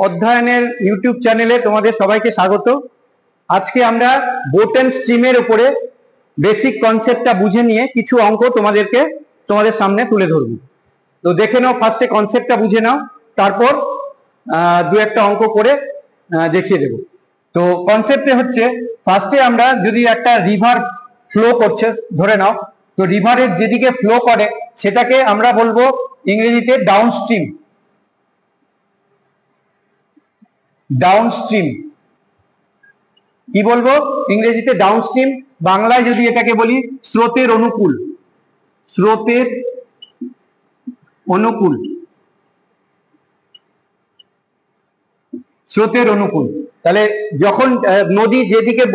অধ্যয়নের ইউটিউব চ্যানেলে তোমাদের সবাইকে স্বাগত। আজকে আমরা বোট এন্ড স্ট্রিমের উপরে বেসিক কনসেপ্টটা বুঝে নিয়ে কিছু অঙ্ক তোমাদের সামনে তুলে ধরব। তো দেখে নাও, ফার্স্টে কনসেপ্টটা বুঝে নাও, তারপর দু একটা অঙ্ক করে দেখিয়ে দেব। তো কনসেপ্টে হচ্ছে, ফার্স্টে আমরা যদি একটা রিভার ফ্লো করছে ধরে নাও, তো রিভারের যেদিকে ফ্লো করে সেটাকে আমরা বলবো ইংরেজিতে ডাউনস্ট্রিম। ডাউনস্ট্রিম কি বলবো ইংরেজিতে? ডাউনস্ট্রিম। বাংলায় যদি এটাকে বলি স্রোতের অনুকূল। স্রোতের অনুকূল, স্রোতের অনুকূল। তাহলে যখন নদী যেদিকে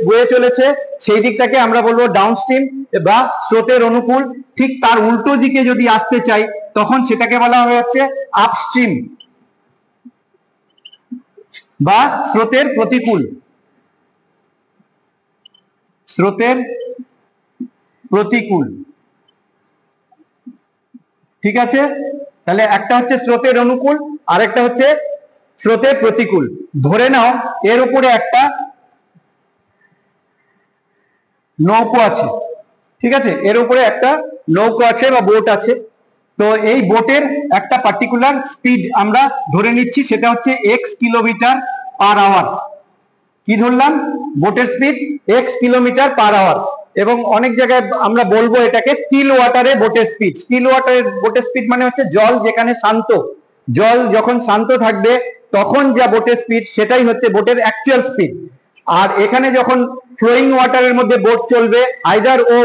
বয়ে চলেছে সেই দিকটাকে আমরা বলবো ডাউনস্ট্রিম বা স্রোতের অনুকূল। ঠিক তার উল্টো দিকে যদি আসতে চাই তখন সেটাকে বলা হচ্ছে আপস্ট্রিম বা স্রোতের প্রতিকূল। স্রোতের প্রতিকূল, ঠিক আছে? তাহলে একটা হচ্ছে স্রোতের অনুকূল, আরেকটা হচ্ছে স্রোতের প্রতিকূল। ধরে নাও এর উপরে একটা নৌকো আছে, ঠিক আছে? এর উপরে একটা নৌকো আছে বা বোট আছে। তো এই বোটের একটা পার্টিকুলার স্পিড আমরা ধরে নিচ্ছি, সেটা হচ্ছে এক্স কিলোমিটার পার আওয়ার। কি ধরলাম? বোটের speed x kilometre per hour. এবং অনেক জায়গায় আমরা বলবো এটাকে স্টিল ওয়াটারে বোটের স্পিড। স্টিল ওয়াটারে বোটের স্পিড মানে হচ্ছে জল যেখানে শান্ত, জল যখন শান্ত থাকবে তখন যা বোটের স্পিড সেটাই হচ্ছে বোটের অ্যাকচুয়াল স্পিড। আর এখানে যখন ফ্লোয়িং ওয়াটারের মধ্যে বোট চলবে, আইদার ও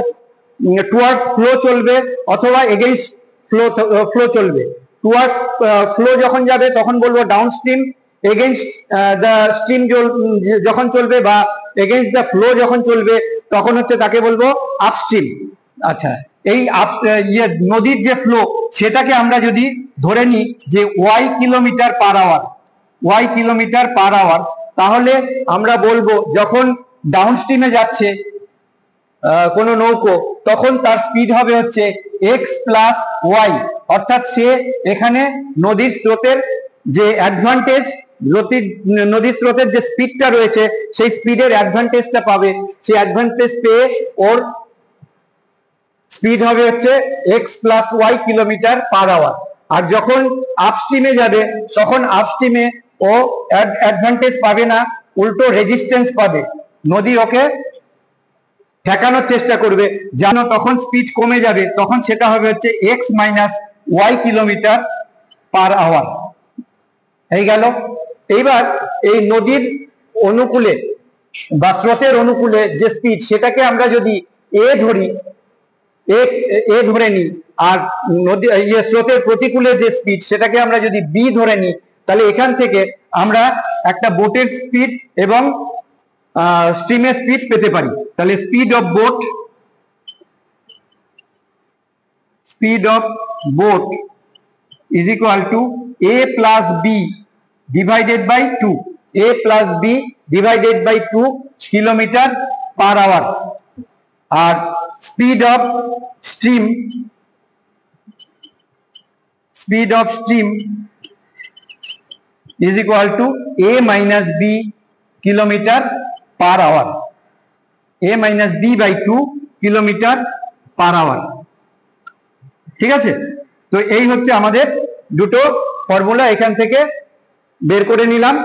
টুয়ার্ডস ফ্লো চলবে অথবা এগেইনস্ট ফ্লো চলবে। টুয়ার্ডস ফ্লো যখন যাবে তখন বলবো ডাউনস্ট্রিম, এগেইনস্ট দ্য স্ট্রিম যখন চলবে বা এগেইনস্ট দ্য ফ্লো যখন চলবে তখন হচ্ছে তাকে বলবো আপস্ট্রিম। আচ্ছা, এই নদীর যে ফ্লো সেটাকে আমরা যদি ধরে নিই যে y kilometre per hour, y kilometre per hour, তাহলে আমরা বলবো যখন ডাউনস্ট্রিমে যাচ্ছে কোনো নৌকো তখন তার স্পিড হবে হচ্ছে এক্স প্লাস ওয়াই। অর্থাৎ সে এখানে নদীর স্রোতের যে অ্যাডভান্টেজ, নদীর স্রোতের যে স্পিডটা রয়েছে সেই স্পিডের অ্যাডভান্টেজটা পাবে। সেই অ্যাডভান্টেজ পেয়ে ওর স্পিড হবে হচ্ছে x plus y kilometre per hour. আর যখন আপস্ট্রিমে যাবে তখন আপস্ট্রিমে ও অ্যাডভান্টেজ পাবে না, উল্টো রেজিস্ট্যান্স পাবে। নদী ওকে ঠেকানোর চেষ্টা করবে, যেন তখন স্পিড কমে যাবে, তখন সেটা হবে হচ্ছে x minus y kilometre per hour. এই গেল। এইবার এই নদীর অনুকূলে বা স্রোতের অনুকূলে যে স্পিড সেটাকে আমরা যদি এ ধরি, এ ধরে নিই, আর নদী স্রোতের প্রতিকূলে যে স্পিড সেটাকে আমরা যদি বি ধরে নিই, তাহলে এখান থেকে আমরা একটা বোটের স্পিড এবং স্ট্রিমের স্পিড পেতে পারি। তাহলে speed of boat is equal to a plus b divided by 2, a plus b divided by 2 kilometre per hour. আর speed of stream is equal to a minus b kilometre per hour, a minus b by 2 kilometre per hour. ঠিক আছে? তো এই হচ্ছে আমাদের দুটো formula, এখান থেকে বের করে নিলাম।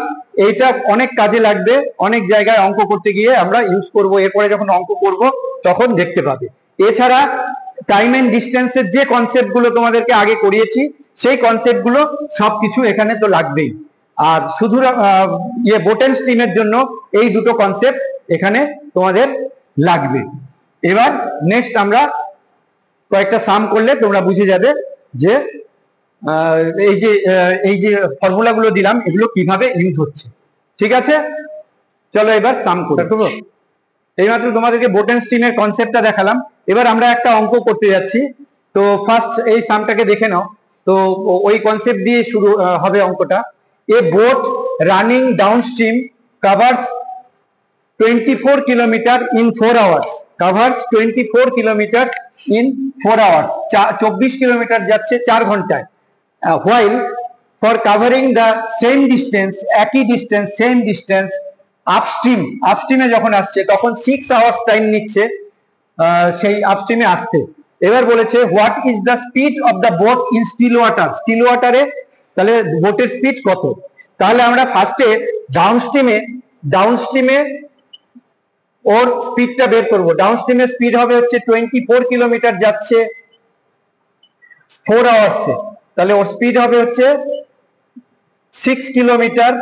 এইটা অনেক কাজে লাগবে, অনেক জায়গায় অঙ্ক করতে গিয়ে আমরা ইউজ করব। এরপরে যখন অঙ্ক করব তখন দেখতে পাবে। এছাড়া টাইম এন্ড ডিস্টেন্সের যে কনসেপ্টগুলো তোমাদেরকে আগে করিয়েছি সেই কনসেপ্টগুলো সবকিছু এখানে তো লাগবেই। আর শুধু বোট এন্ড স্ট্রিমের জন্য এই দুটো কনসেপ্ট এখানে তোমাদের লাগবে। এবার নেক্সট আমরা কয়েকটা সাম করলে তোমরা বুঝে যাবে যে এই যে ফর্মুলাগুলো দিলাম এগুলো কিভাবে ইউজ হচ্ছে। ঠিক আছে, চলো এবার সাম করি। এইমাত্র তোমাদেরকে বোট এন্ড স্ট্রিমের কনসেপ্টটা দেখালাম, এবার আমরা একটা অঙ্ক করতে যাচ্ছি। তো ফার্স্ট এই সামটাকে দেখে নাও। তো ওই কনসেপ্ট দিয়ে শুরু হবে অঙ্কটা। A boat running downstream covers 24 kilometre in 4 hours, covers 24 kilometre in 4 hours, 24 kilometre যাচ্ছে 4 ঘন্টায়। while for covering the same distance, একই ডিস্টেন্স, সেম ডিস্টেন্স আপস্ট্রিমে যখন আসছে তখন 6 আওয়ার্স টাইম নিচ্ছে সেই আপস্ট্রিমে আসতে। এবার বলেছে what is the speed of the boat in still water, still ওয়াটারে তাহলে বোটের স্পিড কত। তাহলে আমরা ফার্স্টে ডাউনস্ট্রিমে ওর স্পিডটা বের করব। ডাউনস্ট্রিমের স্পিড হবে হচ্ছে 24 কিলোমিটার যাচ্ছে 4 আওয়ার্সে, তাহলে ওর স্পিড হবে হচ্ছে 6 কিলোমিটার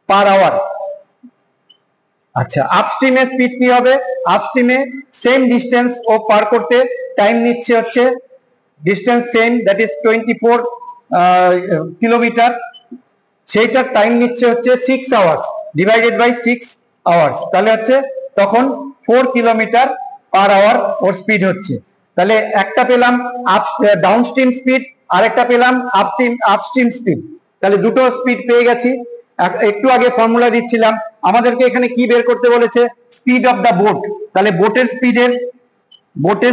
পার আওয়ার। আচ্ছা, আপস্ট্রিমে স্পিড কি হবে? আপস্ট্রিমে সেম ডিস্টেন্স ও পার করতে টাইম নিচ্ছে হচ্ছে distance same, that is 24 kilometre, সেইটার টাইম নিচ্ছে হচ্ছে 6 আওয়ার্স ডিভাইডেড বাই 6 আওয়ার্স, তাহলে হচ্ছে তখন 4 কিলোমিটার পার আওয়ার ওর স্পিড হচ্ছে। তাহলে একটা পেলাম ডাউনস্ট্রিম স্পিড, আর একটা পেলাম আপস্ট্রিম স্পিড, তাহলে দুটো স্পিড পেয়ে গেছি। একটু আগে ফর্মুলা দিচ্ছিলাম, আমাদেরকে এখানে কি বের করতে বলেছে? Speed of the boat. তাহলে বোটের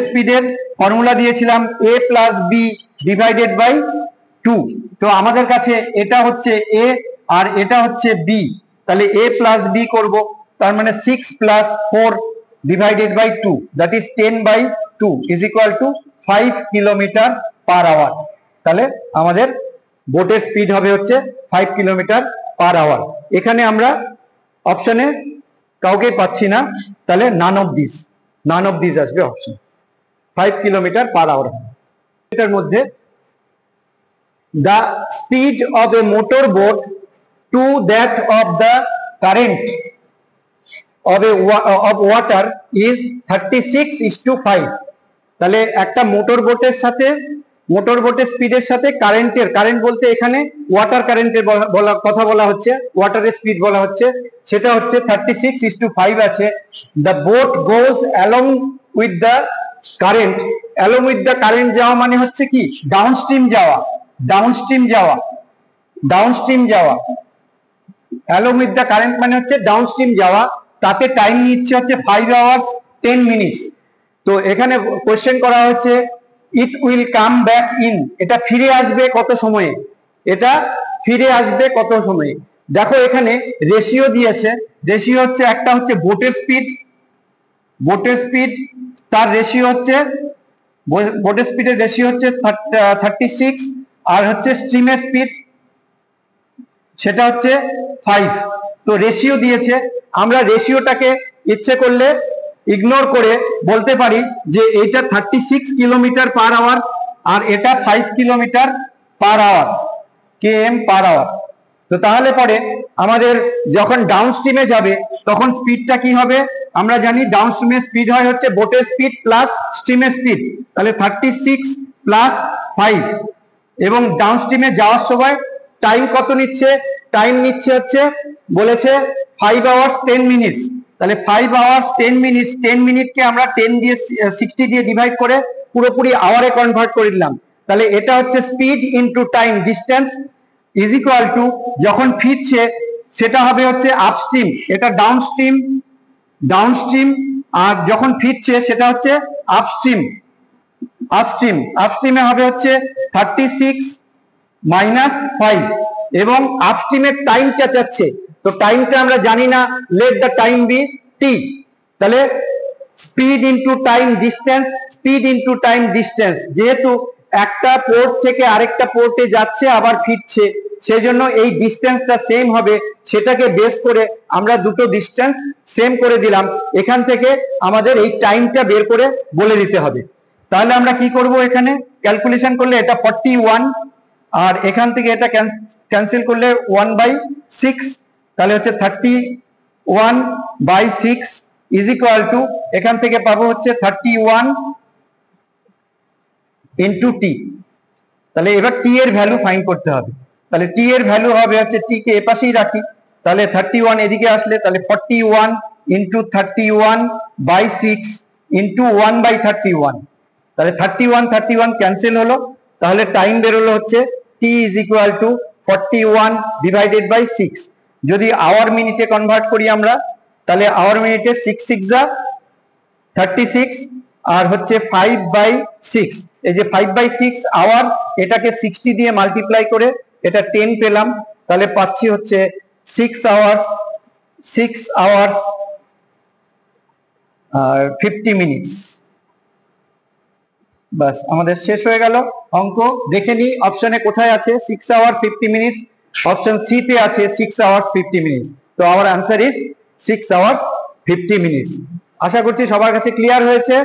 স্পিডের ফর্মুলা দিয়েছিলাম a plus b divided by 2। তো আমাদের কাছে এটা হচ্ছে a আর এটা হচ্ছে b, তাহলে a প্লাস বি করবো, তার মানে 6 plus 4 divided by 2, that is 10/2 is equal to 5 kilometre per hour. তাহলে আমাদের বোটের স্পিড হবে হচ্ছে 5 কিলোমিটার পার আওয়ার। এখানে আমরা অপশনে কাউকে পাচ্ছি না, তাহলে নান অফ দিস আসবে অপশন। 5 kilometre per hour. এটার মধ্যে the speed of a motor boat to that of the current of water is 36:5। তাহলে একটা মোটর বোটের স্পিডের সাথে কারেন্ট বলতে এখানে ওয়াটার কারেন্টের কথা বলা হচ্ছে, ওয়াটারের স্পিড বলা হচ্ছে, সেটা হচ্ছে 36:5 আছে। The boat goes along with the current. Along with the current যাওয়া মানে হচ্ছে কি? ডাউনস্ট্রিম যাওয়া। অ্যালং উইথ দ্য কারেন্ট মানে হচ্ছে ডাউনস্ট্রিম যাওয়া, তাতে টাইম নিচ্ছে হচ্ছে 5 আওয়ার্স 10 মিনিটস। তো এখানে কোশ্চেন করা হচ্ছে it will come back in, এটা ফিরে আসবে কত সময়ে? দেখো এখানে রেশিও দিয়েছে, রেশিও হচ্ছে একটা হচ্ছে বোটের স্পিড, তার রেশিও হচ্ছে বোটের স্পিডের রেশিও হচ্ছে 36, আর হচ্ছে স্ট্রিমের স্পিড সেটা হচ্ছে 5। তো রেশিও দিয়েছে, আমরা রেশিওটাকে ইচ্ছে করলে ইগনোর করে বলতে পারি যে এইটা 36 কিলোমিটার পার আওয়ার আর এটা 5 kilometre per hour, km per hour. তো তাহলে পরে আমাদের যখন ডাউনস্ট্রিমে যাবে তখন স্পিডটা কি হবে? আমরা জানি ডাউনস্ট্রিমের স্পিড হয় হচ্ছে বোটের স্পিড প্লাস স্ট্রিমের স্পিড, তাহলে 36 প্লাস 5। এবং ডাউনস্ট্রিমে যাওয়ার সময় টাইম কত নিচ্ছে? টাইম নিচ্ছে হচ্ছে বলেছে 5 আওয়ার্স 10 মিনিটস, তাহলে 5 আওয়ার্স 10 মিনিটস, 10 মিনিটকে আমরা 60 দিয়ে ডিভাইড করে পুরোপুরি আওয়ারে কনভার্ট করে দিলাম। তাহলে এটা হচ্ছে speed into time distance is equal two, যখন ফিরছে সেটা হবে হচ্ছে আপস্ট্রিম, এটা ডাউনস্ট্রিম, আর যখন ফিরছে সেটা হচ্ছে আপস্ট্রিমে হবে হচ্ছে 36 মাইনাস 5, এবং আপস্ট্রিমের টাইমটা চাচ্ছে, তো টাইমটা আমরা জানি না, let the time be t. তাহলে স্পিড ইনটু টাইম ডিস্টেন্স, যেহেতু একটা পোর্ট থেকে আরেকটা পোর্টে যাচ্ছে আবার ফিরছে, সেই জন্য এই ডিস্টেন্সটা সেম হবে, সেটাকে বেস করে আমরা দুটো ডিস্টেন্স সেম করে দিলাম। এখান থেকে আমাদের এই টাইমটা বের করে বলে দিতে হবে। তাহলে আমরা কি করব? এখানে ক্যালকুলেশন করলে এটা 41, আর এখান থেকে এটা ক্যান্সেল করলে 1/6, তাহলে হচ্ছে 31/6 ইজ ইকুয়াল টু, এখান থেকে পাবো হচ্ছে 31 ইন্টু টি। তাহলে এবার টি এর ভ্যালু ফাইন্ড করতে হবে। তাহলে টি এর ভ্যালু হবে হচ্ছে, টি কে এপাশেই রাখি, তাহলে 31 এদিকে আসলে তাহলে 41 ইন্টু 31/6 ইন্টু 1/31, তাহলে 31 ক্যান্সেল হলো, তাহলে টাইম বেরোলো হচ্ছে T is equal to 41 divided by 6। যদি আওয়ার মিনিটে কনভার্ট করি আমরা, তাহলে আওয়ার মিনিটে 6 6 36, আর হচ্ছে 5/6, এই যে 5/6 আওয়ার, এটাকে 60 দিয়ে মাল্টিপ্লাই করে এটা 10 পেলাম, তাহলে পাচ্ছি হচ্ছে 6 আওয়ার্স আর 50 মিনিটস। বাস আমাদের শেষ হয়ে গেল অঙ্ক। দেখে নি অপশনে কোথায় আছে 6 আওয়ার 50 মিনিটস, অপশন সি তে আছে 6 আওয়ার্স 50 মিনিটস। তো our answer is 6 hours 50 minutes. আশা করছি সবার কাছে ক্লিয়ার হয়েছে।